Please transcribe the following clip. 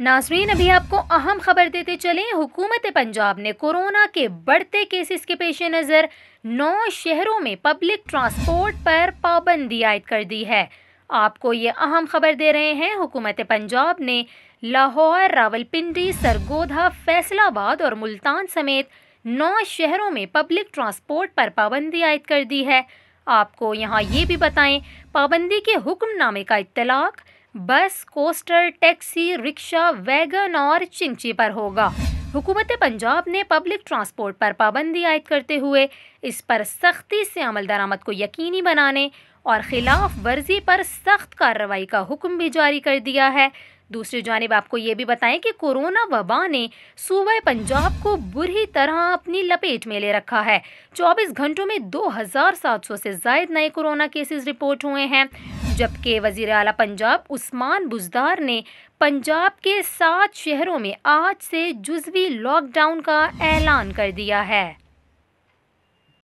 नाज़रीन, अभी आपको अहम खबर देते चलें। हुकूमत पंजाब ने कोरोना के बढ़ते केसेस के पेश नज़र 9 शहरों में पब्लिक ट्रांसपोर्ट पर पाबंदी आयद कर दी है। आपको ये अहम खबर दे रहे हैं। हुकूमत पंजाब ने लाहौर, रावलपिंडी, सरगोधा, फैसलाबाद और मुल्तान समेत 9 शहरों में पब्लिक ट्रांसपोर्ट पर पाबंदी आयद कर दी है। आपको यहाँ ये भी बताएं, पाबंदी के हुक्मनामे का इत्तलाक बस, कोस्टर, टैक्सी, रिक्शा, वैगन और चिंची पर होगा। हुकूमत पंजाब ने पब्लिक ट्रांसपोर्ट पर पाबंदी आयद करते हुए इस पर सख्ती से अमल दरामद को यकीनी बनाने और खिलाफ वर्जी पर सख्त कार्रवाई का हुक्म भी जारी कर दिया है। दूसरी जानिब आपको ये भी बताएं कि कोरोना वबा ने सूबे पंजाब को बुरी तरह अपनी लपेट में ले रखा है। 24 घंटों में 2700 से ज़ायद नए कोरोना केसेस रिपोर्ट हुए हैं, जबकि वज़ीर आला पंजाब उस्मान बुज़दार ने पंजाब के 7 शहरों में आज से जुज़वी लॉकडाउन का ऐलान कर दिया है।